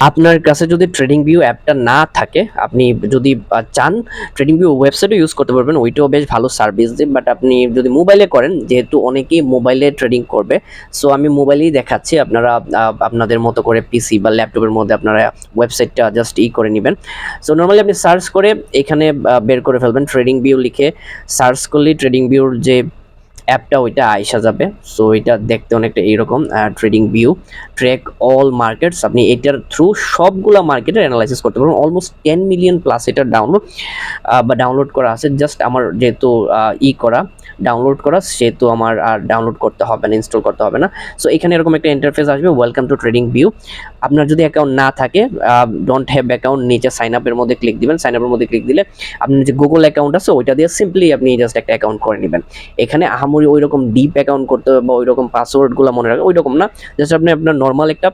আপনার কাছে যদি ট্রেডিং ভিউ অ্যাপটা না থাকে, আপনি যদি চান ট্রেডিং ভিউ ওয়েবসাইটও ইউজ করতে পারবেন, ওইটাও বেশ ভালো সার্ভিস দেয়। বাট আপনি যদি মোবাইলে করেন, যেহেতু অনেকেই মোবাইলে ট্রেডিং করবে, সো আমি মোবাইলেই দেখাচ্ছি। আপনারা আপনাদের মতো করে পিসি বা ল্যাপটপের মধ্যে আপনারা ওয়েবসাইটটা জাস্ট করে নেবেন। সো নর্মালি আপনি সার্চ করে এখানে বের করে ফেলবেন, ট্রেডিং ভিউ লিখে সার্চ করলেই ট্রেডিং ভিউর যে অ্যাপটা ওইটা আইসা যাবে। সো এটা দেখতে অনেকটা এইরকম, trading view track all markets. আপনি এটার থ্রু সবগুলা মার্কেটের অ্যানালাইসিস করতে পারবেন। অলমোস্ট 10 মিলিয়ন প্লাস এটা ডাউনলোড করা আছে। জাস্ট আমার যেহেতু ডাউনলোড করা, সেহেতু আমার আর ডাউনলোড করতে হবে না, ইনস্টল করতে হবে না। সো এখানে এরকম একটা ইন্টারফেস আসবে, ওয়েলকাম টু ট্রেডিং ভিউ। আপনার যদি অ্যাকাউন্ট না থাকে, ডোন্ট হ্যাভ অ্যাকাউন্ট, নিচে সাইন আপের মধ্যে ক্লিক দিবেন। সাইন আপের মধ্যে ক্লিক দিলে আপনার যে গুগল অ্যাকাউন্ট আছে ওইটা দিয়ে সিম্পলি আপনি জাস্ট একটা অ্যাকাউন্ট করে নেবেন। এখানে আহামরি ওই রকম ডিপ অ্যাকাউন্ট করতে হবে বা ওই রকম পাসওয়ার্ডগুলো মনে রাখবেন ওই রকম না। জাস্ট আপনি আপনার নর্মাল একটা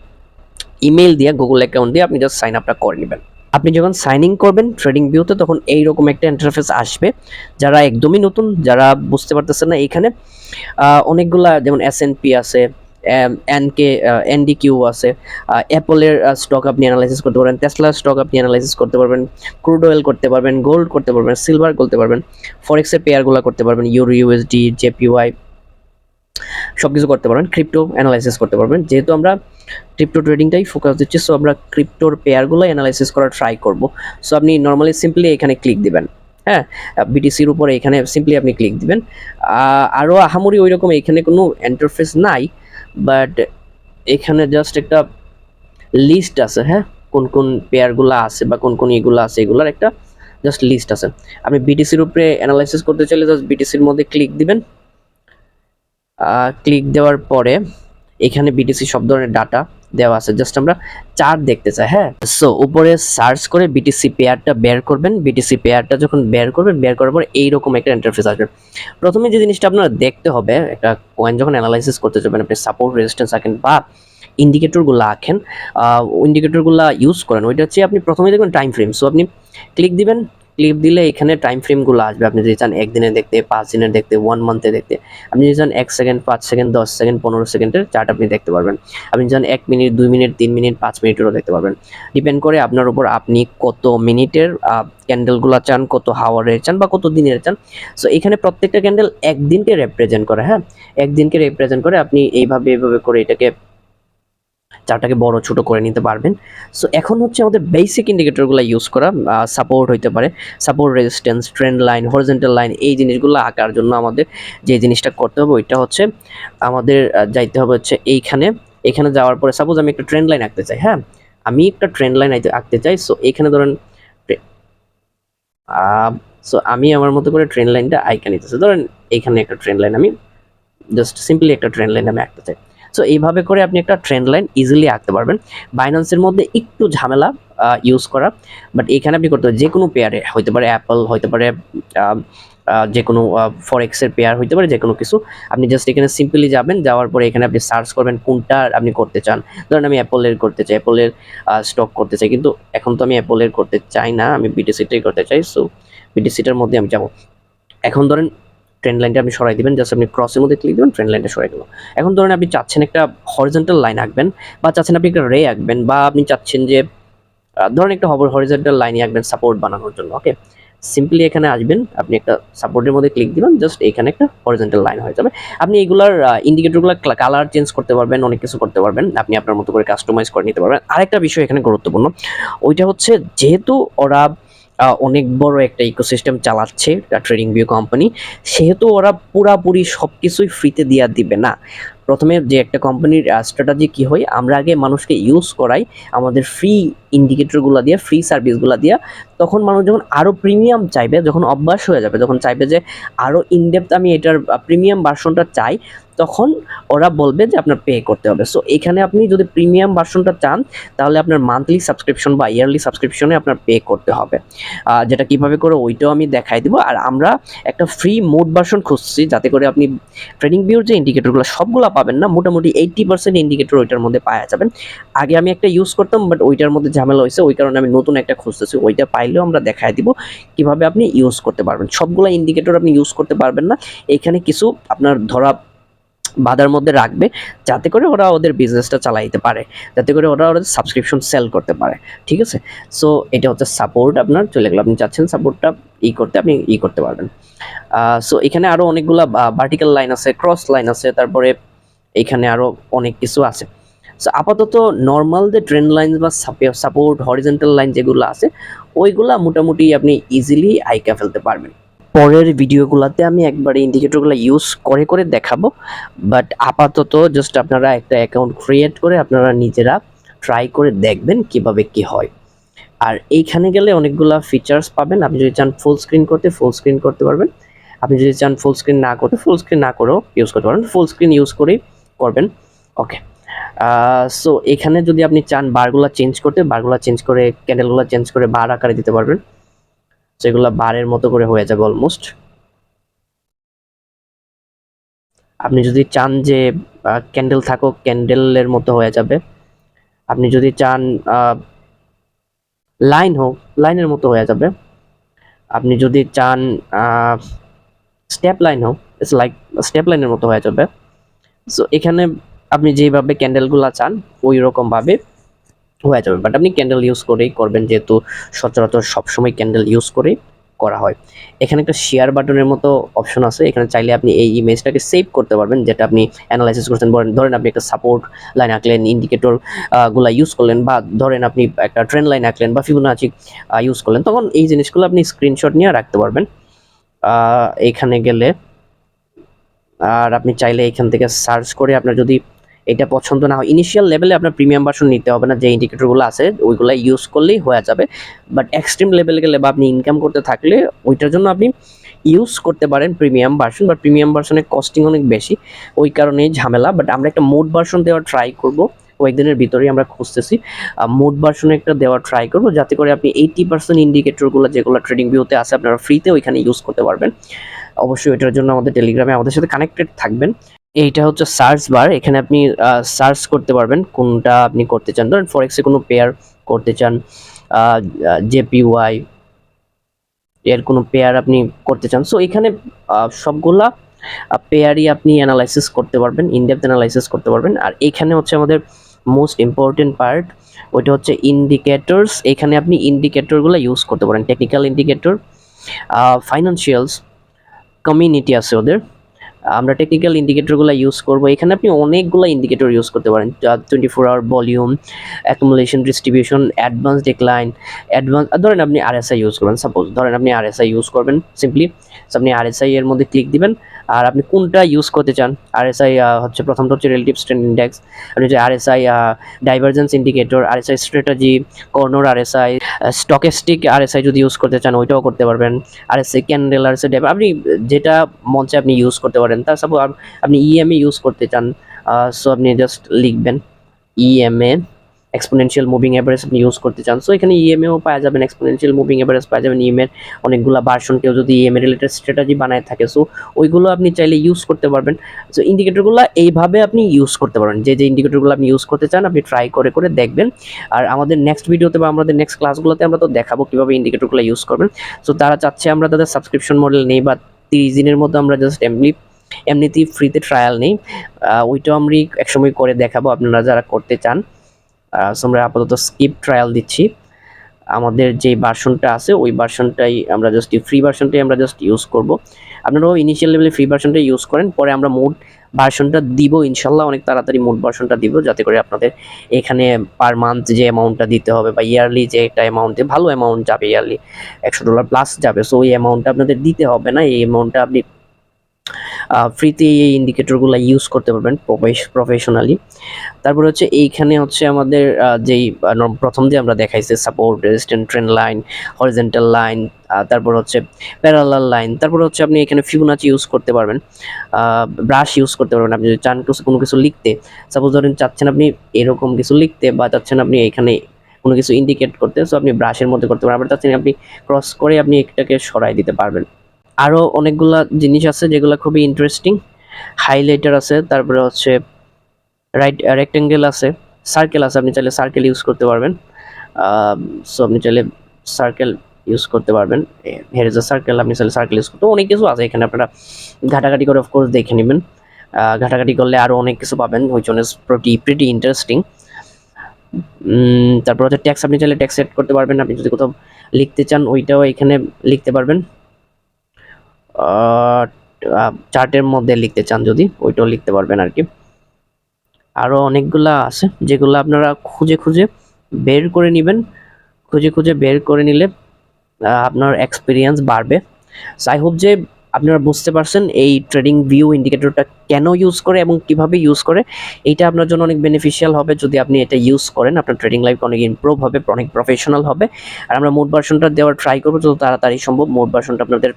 ইমেল দিয়ে, গুগল অ্যাকাউন্ট দিয়ে আপনি জাস্ট সাইন আপটা করে নেবেন। আপনি যখন সাইন ইন করবেন ট্রেডিং ভিউতে, তখন এইরকম একটা ইন্টারফেস আসবে। যারা একদমই নতুন, যারা বুঝতে পারতেছেন না, এখানে অনেকগুলা যেমন এসএনপি আছে, এনডিকিউ আছে, অ্যাপলের স্টক আপনি অ্যানালাইসিস করতে পারবেন, টেসলার স্টক আপনি অ্যানালাইসিস করতে পারবেন, ক্রুড অয়েল করতে পারবেন, গোল্ড করতে পারবেন, সিলভার করতে পারবেন, ফরেক্সের পেয়ারগুলো করতে পারবেন, ইউরো ইউএসডি, জেপিওয়াই, সবকিছু করতে পারবেন। ক্রিপ্টো অ্যানালাইসিস করতে পারবেন। যেহেতু আমরা ক্রিপ্টো ট্রেডিংটাই ফোকাস দিচ্ছি, সো আমরা ক্রিপ্টোর পেয়ারগুলো অ্যানালাইসিস করার ট্রাই করব। সো আপনি নর্মালি সিম্পলি এখানে ক্লিক দিবেন, হ্যাঁ, বিটিসির উপরে এখানে সিম্পলি আপনি ক্লিক দিবেন। আরও আহামরি ওই রকম এখানে কোনো ইন্টারফেস নাই, বাট এখানে জাস্ট একটা লিস্ট আছে, হ্যাঁ, কোন কোন পেয়ারগুলো আছে বা কোন কোন এগুলো আছে, এগুলোর একটা জাস্ট লিস্ট আছে। আপনি বিটিসির উপরে অ্যানালাইসিস করতে চাইলে জাস্ট বিটিসির মধ্যে ক্লিক দিবেন। ক্লিক দেওয়ার পরে এখানে বিটিসি সব ধরনের ডাটা দেওয়া আছে, জাস্ট আমরা চার্ট দেখতে চাই, হ্যাঁ। সো উপরে সার্চ করে বিটিসি পেয়ারটা বের করবেন। বিটিসি পেয়ারটা যখন বের করবেন, বের করার পর এইরকম একটা ইন্টারফেস আসবে। প্রথমে যে জিনিসটা আপনারা দেখতে হবে, একটা কয়েন যখন অ্যানালাইসিস করতে যাবেন, আপনি সাপোর্ট রেজিস্ট্যান্স আঁকেন বা ইন্ডিকেটরগুলো আঁকেন, ইন্ডিকেটরগুলো ইউজ করেন, ওইটা হচ্ছে আপনি প্রথমে দেখবেন টাইম ফ্রেম। সো আপনি ক্লিক দিবেন, ক্লিক দিলে এখানে টাইম ফ্রেমগুলো আসবে। আপনি যদি চান 1 দিনে দেখতে, 5 দিনের দেখতে, 1 মান্থে দেখতে, আপনি যদি চান 1 সেকেন্ড, 5 সেকেন্ড, 10 সেকেন্ড, 15 সেকেন্ডের চার্ট আপনি দেখতে পারবেন। আপনি চান 1 মিনিট, 2 মিনিট, 3 মিনিট, 5 মিনিটেরও দেখতে পারবেন। ডিপেন্ড করে আপনার উপর, আপনি কত মিনিটের ক্যান্ডেলগুলো চান, কত হাওয়ারের চান বা কত দিনের চান। সো এখানে প্রত্যেকটা ক্যান্ডেল একদিনকে রিপ্রেজেন্ট করে, হ্যাঁ, একদিনকে রিপ্রেজেন্ট করে। আপনি এইভাবে করে এটাকে চারটাকে বড় ছোট করে নিতে পারবেন। সো এখন হচ্ছে আমাদের বেসিক ইন্ডিকেটরগুলো ইউজ করা। সাপোর্ট হইতে পারে, support, resistance, trend line, horizontal line, এই জিনিসগুলো আঁকার জন্য আমাদের যে জিনিসটা করতে হবে ওইটা হচ্ছে আমাদের যাইতে হবে হচ্ছে এখানে যাওয়ার পরে সাপোজ আমি একটা ট্রেন্ড লাইন আঁকতে চাই, হ্যাঁ, আমি একটা ট্রেন্ড লাইন আঁকতে চাই। সো এখানে ধরেন সো আমি আমার মতো করে ট্রেন্ড লাইনটা আঁকা নিতেছি। ধরেন এখানে একটা ট্রেন্ড লাইন আমি জাস্ট সিম্পলি একটা ট্রেন্ড লাইন আমি আঁকতে চাই। সো এইভাবে করে আপনি একটা ট্রেন্ড লাইন ইজিলি আঁকতে পারবেন। বাইন্যান্সের মধ্যে একটু ঝামেলা ইউজ করা, বাট এখানে আপনি করতে পারেন যে কোনো পেয়ারে, হইতে পারে অ্যাপল, হইতে পারে যে কোনো ফরেক্সের পেয়ার, হইতে পারে যে কোনো কিছু। আপনি জাস্ট এখানে সিম্পলি যাবেন, যাওয়ার পরে এখানে আপনি সার্চ করবেন কোনটা আপনি করতে চান। ধরেন আমি অ্যাপলের করতে চাই, অ্যাপলের স্টক করতে চাই, কিন্তু এখন তো আমি অ্যাপলের করতে চাই না, আমি বিটিসিটাই করতে চাই। সো বিটিসিটার মধ্যে আমি যাব। এখন ধরেন ট্রেন্ড লাইনটা আপনি সরাই দিবেন, জাস্ট আপনি ক্রসের মধ্যে ক্লিক দিবেন, ট্রেন্ড লাইনটা সরাই গেল। এখন ধরেন আপনি চাচ্ছেন একটা হরিজন্টাল লাইন আঁকবেন, বা চাচ্ছেন আপনি একটা রে আঁকবেন, বা আপনি চাচ্ছেন যে ধরেন একটা হরিজন্টাল লাইন আঁকবেন সাপোর্ট বানানোর জন্য। ওকে, সিম্পলি এখানে আসবেন, আপনি একটা সাপোর্টের মধ্যে ক্লিক দিবেন, জাস্ট এখানে একটা হরিজন্টাল লাইন হয়ে যাবে। আপনি এগুলার ইন্ডিকেটরগুলো কালার চেঞ্জ করতে পারবেন, অনেক কিছু করতে পারবেন, আপনি আপনার মতো করে কাস্টমাইজ করে নিতে পারবেন। আরেকটা বিষয় এখানে গুরুত্বপূর্ণ, ওইটা হচ্ছে যেহেতু ওরা অনেক বড় একটা ইকোসিস্টেম চালাচ্ছে ট্রেডিং ভিউ কোম্পানি, সেহেতু ওরা পুরাপুরি সব কিছুই ফ্রিতে দিয়া দিবে না। প্রথমে যে একটা কোম্পানির স্ট্র্যাটেজি কী হয়, আমরা আগে মানুষকে ইউজ করাই আমাদের ফ্রি ইন্ডিকেটরগুলো দিয়ে, ফ্রি সার্ভিসগুলো দিয়ে। তখন মানুষ যখন আরও প্রিমিয়াম চাইবে, যখন অভ্যাস হয়ে যাবে, যখন চাইবে যে আরও ইনডেপথ আমি এটার প্রিমিয়াম ভার্সনটা চাই, তখন ওরা বলবে যে আপনার পে করতে হবে। সো এখানে আপনি যদি প্রিমিয়াম ভার্সনটা চান, তাহলে আপনার মান্থলি সাবস্ক্রিপশন বা ইয়ারলি সাবস্ক্রিপশনে আপনার পে করতে হবে। যেটা কিভাবে করে ওইটাও আমি দেখাই দিব। আর আমরা একটা ফ্রি মোড ভার্সন খুঁজছি, যাতে করে আপনি ট্রেডিং ভিউর যে ইন্ডিকেটরগুলো সবগুলো পাবেন না, মোটামুটি 80% ইন্ডিকেটর ওইটার মধ্যে পাওয়া যাবেন। আগে আমি একটা ইউজ করতাম, বাট ওইটার মধ্যে ঝামেলা হয়েছে, ওই কারণে আমি নতুন একটা খুঁজতেছি। ওইটা পাইলেও আমরা দেখাই দিব কিভাবে আপনি ইউজ করতে পারবেন। সবগুলো ইন্ডিকেটর আপনি ইউজ করতে পারবেন না, এখানে কিছু আপনার ধরা বাধার মধ্যে রাখবে, যাতে করে ওরা ওদের বিজনেসটা চালাইতে পারে, যাতে করে ওরা ওদের সাবস্ক্রিপশন সেল করতে পারে। ঠিক আছে, সো এটা হচ্ছে সাপোর্ট আপনার চলে গেলো। আপনি চাচ্ছেন সাপোর্টটা করতে, আপনি করতে পারবেন। সো এখানে আরো অনেকগুলা ভার্টিক্যাল লাইন আছে, ক্রস লাইন আছে, তারপরে এখানে আরো অনেক কিছু আছে। সো আপাতত নর্মাল যে ট্রেন্ড লাইন বা সাপোর্ট হরিজন্টাল লাইন যেগুলো আছে, ওইগুলা মোটামুটি আপনি ইজিলি আইকা ফেলতে পারবেন। পরের ভিডিওগুলোতে আমি একবারে ইন্ডিকেটরগুলো ইউজ করে করে দেখাবো, বাট আপাতত জাস্ট আপনারা একটা অ্যাকাউন্ট ক্রিয়েট করে আপনারা নিজেরা ট্রাই করে দেখবেন কিভাবে কি হয়। আর এইখানে গেলে অনেকগুলা ফিচার্স পাবেন। আপনি যদি চান ফুল স্ক্রিন করতে, ফুল স্ক্রিন করতে পারবেন। আপনি যদি চান ফুল স্ক্রিন না করতে, ফুল স্ক্রিন না করেও ইউজ করতে পারবেন, ফুল স্ক্রিন ইউজ করেই করবেন। ওকে, সো এখানে যদি আপনি চান বারগুলা চেঞ্জ করতে, বারগুলা চেঞ্জ করে, ক্যান্ডেলগুলো চেঞ্জ করে বার আকারে দিতে পারবেন। সেগুলো বারের মতো করে হয়ে যাবে অলমোস্ট। আপনি যদি চান যে ক্যান্ডেল থাকুক, ক্যান্ডেলের মতো হয়ে যাবে। আপনি যদি চান লাইন হোক, লাইনের মতো হয়ে যাবে। আপনি যদি চান স্টেপ লাইন হোক, ইটস লাইক স্টেপ লাইনের মতো হয়ে যাবে। সো এখানে আপনি যেভাবে ক্যান্ডেলগুলো চান ওই রকম ভাবে হয়ে যাবে, বাট আপনি ক্যান্ডেল ইউজ করেই করবেন, যেহেতু সচরাচর সবসময় ক্যান্ডেল ইউজ করেই করা হয়। এখানে একটা শেয়ার বাটনের মতো অপশন আছে, এখানে চাইলে আপনি এই ইমেজটাকে সেভ করতে পারবেন, যেটা আপনি অ্যানালাইসিস করছেন। ধরেন আপনি একটা সাপোর্ট লাইন আঁকলেন, ইন্ডিকেটর গুলা ইউজ করলেন, বা ধরেন আপনি একটা ট্রেন্ড লাইন আঁকলেন বা ফিবোনাচি ইউজ করলেন, তখন এই জিনিসগুলো আপনি স্ক্রিনশট নিয়ে রাখতে পারবেন এখানে গেলে। আর আপনি চাইলে এখান থেকে সার্চ করে, আপনার যদি এটা পছন্দ না হয়, ইনিশিয়াল লেভেলে আপনার প্রিমিয়াম ভার্সন নিতে হবে না, যে ইন্ডিকেটরগুলো আছে ওইগুলো ইউজ করলেই হয়ে যাবে। বাট এক্সট্রিম লেভেলে গেলে বা আপনি ইনকাম করতে থাকলে ওইটার জন্য আপনি ইউজ করতে পারেন প্রিমিয়াম ভার্সন, বাট প্রিমিয়াম ভার্সনের কস্টিং অনেক বেশি, ওই কারণেই ঝামেলা। বাট আমরা একটা মোড ভার্সন দেওয়ার ট্রাই করব, কয়েকদিনের ভিতরেই আমরা খুঁজতেছি মোড ভার্সনে একটা দেওয়ার ট্রাই করব, যাতে করে আপনি 80% ইন্ডিকেটরগুলো যেগুলো ট্রেডিং ভিউতে আছে আপনারা ফ্রিতে ওইখানে ইউজ করতে পারবেন। অবশ্যই এটার জন্য আমাদের টেলিগ্রামে আমাদের সাথে কানেক্টেড থাকবেন। এইটা হচ্ছে সার্চ বার, এখানে আপনি সার্চ করতে পারবেন কোনটা আপনি করতে চান। ধরেন ফরেক্সে কোনো পেয়ার করতে চান, জেপিওয়াই এর কোনো পেয়ার আপনি করতে চান, সো এখানে সবগুলা পেয়ারই আপনি অ্যানালাইসিস করতে পারবেন, ইনডেপথ অ্যানালাইসিস করতে পারবেন। আর এখানে হচ্ছে আমাদের মোস্ট ইম্পর্টেন্ট পার্ট, ওইটা হচ্ছে ইন্ডিকেটরস। এখানে আপনি ইন্ডিকেটরগুলো ইউজ করতে পারেন, টেকনিক্যাল ইন্ডিকেটর, ফাইন্যান্সিয়ালস, কমিউনিটি আছে ওদের। আমরা টেকনিক্যাল ইন্ডিকেটরগুলো ইউজ করব। এখানে আপনি অনেকগুলো ইন্ডিকেটর ইউজ করতে পারেন, 24 hour volume, accumulation, distribution, advance decline, ধরেন আপনি আরএসআই ইউজ করবেন, সাপোজ ধরেন আপনি আরএসআই ইউজ করবেন সিম্পলি। আপনি আরএসআই এর মধ্যে ক্লিক দিবেন, আর আপনি কোনটা ইউজ করতে চান। আরএসআই হচ্ছে প্রথমটা হচ্ছে রিলেটিভ স্ট্রেন্থ ইন্ডেক্স, আপনি যে RSI divergence indicator, RSI strategy, corner RSI, stochastic RSI যদি ইউজ করতে চান ওইটাও করতে পারবেন। আরএসআই ক্যান্ডেল, আরএসআই আপনি যেটা মঞ্চে আপনি ইউজ করতে পারেন। তার সাপোজ আপনি ইএমএ ইউজ করতে চান, সো আপনি জাস্ট লিখবেন ইএমএ, এক্সপোনেনশিয়াল মুভিং এভারেজ আপনি ইউজ করতে চান, সো এখানে ইএমএও পাওয়া যাবেন, এক্সপোনেনশিয়াল মুভিং এভারেজ পাওয়া যাবেন। ইএমএর অনেকগুলো ভার্সন, কেউ যদি ইএমএ রিলেটেড স্ট্র্যাটেজি বানায় থাকে, সো ওইগুলো আপনি চাইলে ইউজ করতে পারবেন। সো ইন্ডিকেটরগুলো এইভাবে আপনি ইউজ করতে পারবেন, যে যে ইন্ডিকেটরগুলো আপনি ইউজ করতে চান আপনি ট্রাই করে করে দেখবেন। আর আমাদের নেক্সট ভিডিওতে বা আমাদের নেক্সট ক্লাসগুলোতে আমরা তো দেখাবো কীভাবে ইন্ডিকেটরগুলো ইউজ করবেন। সো তারা চাচ্ছে আমরা তাদের সাবস্ক্রিপশন মডেল নেই, বা 30 দিনের মধ্যে আমরা জাস্ট এমনিতেই ফ্রিতে ট্রায়াল নেই, ওইটাও আমরা একসময় করে দেখাবো আপনারা যারা করতে চান। সো আমরা আপাতত স্কিপ ট্রায়াল দিচ্ছি। আমাদের যে ভার্সনটা আছে ওই ভার্সনটাই আমরা জাস্ট, ফ্রি ভার্সনটাই আমরা জাস্ট ইউজ করব। আপনারাও ইনিশিয়াল লেভেলে ফ্রি ভার্সনটা ইউজ করেন, পরে আমরা মোড ভার্সনটা দিব ইনশাল্লাহ, অনেক তাড়াতাড়ি মোড ভার্সনটা দিব, যাতে করে আপনাদের এখানে পার মান্থ যে অ্যামাউন্টটা দিতে হবে বা ইয়ারলি যে একটা অ্যামাউন্টে ভালো অ্যামাউন্ট যাবে, ইয়ারলি $100 প্লাস যাবে, সো ওই অ্যামাউন্টটা আপনাদের দিতে হবে না। এই অ্যামাউন্টটা আপনি ফ্রিতে এই ইন্ডিকেটরগুলো ইউজ করতে পারবেন প্রফেশনালি। তারপরে হচ্ছে এইখানে হচ্ছে আমাদের যেই প্রথম দিয়ে আমরা দেখাইছি support, resistant, trend line, horizontal line, তারপর হচ্ছে প্যারালাল লাইন, তারপর হচ্ছে আপনি এখানে ফিবোনাচি ইউজ করতে পারবেন, ব্রাশ ইউজ করতে পারবেন। আপনি যদি চান কোনো কিছু লিখতে, সাপোজ ধরেন চাচ্ছেন আপনি এরকম কিছু লিখতে, বা চাচ্ছেন আপনি এখানে কোনো কিছু ইন্ডিকেট করতে, সো আপনি ব্রাশের মধ্যে করতে পারবেন। আবার চাচ্ছেন আপনি ক্রস করে আপনি এটাকে সরাই দিতে পারবেন। আরও অনেকগুলা জিনিস আছে যেগুলো খুবই ইন্টারেস্টিং, হাইলাইটার আছে, তারপরে হচ্ছে রেক্টেঙ্গেল আছে, সার্কেল আছে, আপনি চাইলে সার্কেল ইউজ করতে পারবেন। সো আপনি চাইলে সার্কেল ইউজ করতে পারবেন, হেয়ার ইজ আ সার্কেল, আপনি চাইলে সার্কেল ইউজ করতে, অনেক কিছু আছে এখানে, আপনারা ঘাটাঘাটি করে অফকোর্স দেখে নেবেন। ঘাটাঘাটি করলে আরও অনেক কিছু পাবেন, which one is pretty interesting. তারপর হচ্ছে ট্যাক্স, আপনি চাইলে ট্যাক্স সেট করতে পারবেন। আপনি যদি কোথাও লিখতে চান ওইটাও এখানে লিখতে পারবেন। চার্টের মধ্যে লিখতে চান যদি ওইটাও লিখতে পারবেন আর কি। আরও অনেকগুলা আছে যেগুলো আপনারা খুঁজে খুঁজে বের করে নেবেন। খুঁজে খুঁজে বের করে নিলে আপনার এক্সপিরিয়েন্স বাড়বে। সো আই হোপ যে আপনারা বুঝতে পারছেন এই ট্রেডিং ভিউ ইন্ডিকেটরটা কেন ইউজ করে এবং কিভাবে ইউজ করে। এইটা আপনার জন্য অনেক বেনিফিশিয়াল হবে যদি আপনি এটা ইউজ করেন। আপনার ট্রেডিং লাইফ অনেক ইমপ্রুভ হবে, অনেক প্রফেশনাল হবে। আর আমরা মোড ভার্সনটা দেওয়ার ট্রাই করবো যত তাড়াতাড়ি সম্ভব। মোড ভার্সনটা আপনাদের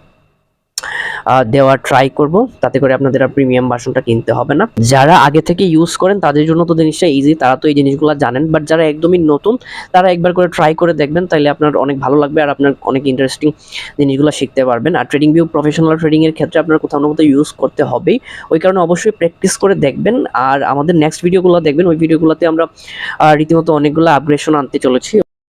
দেওয়ার ট্রাই করব, তাতে করে আপনাদের আর প্রিমিয়াম ভার্সনটা কিনতে হবে না। যারা আগে থেকে ইউজ করেন তাদের জন্য তো জিনিসটা ইজি, তারা তো এই জিনিসগুলো জানেন। বাট যারা একদমই নতুন তারা একবার করে ট্রাই করে দেখবেন, তাইলে আপনার অনেক ভালো লাগবে আর আপনার অনেক ইন্টারেস্টিং জিনিসগুলো শিখতে পারবেন। আর ট্রেডিং ভিউ প্রফেশনাল ট্রেডিংয়ের ক্ষেত্রে আপনার কোথাও না কোথাও ইউজ করতে হবেই, ওই কারণে অবশ্যই প্র্যাকটিস করে দেখবেন। আর আমাদের নেক্সট ভিডিওগুলো দেখবেন, ওই ভিডিওগুলোতে আমরা রীতিমতো অনেকগুলো আপগ্রেডেশন আনতে চলেছি।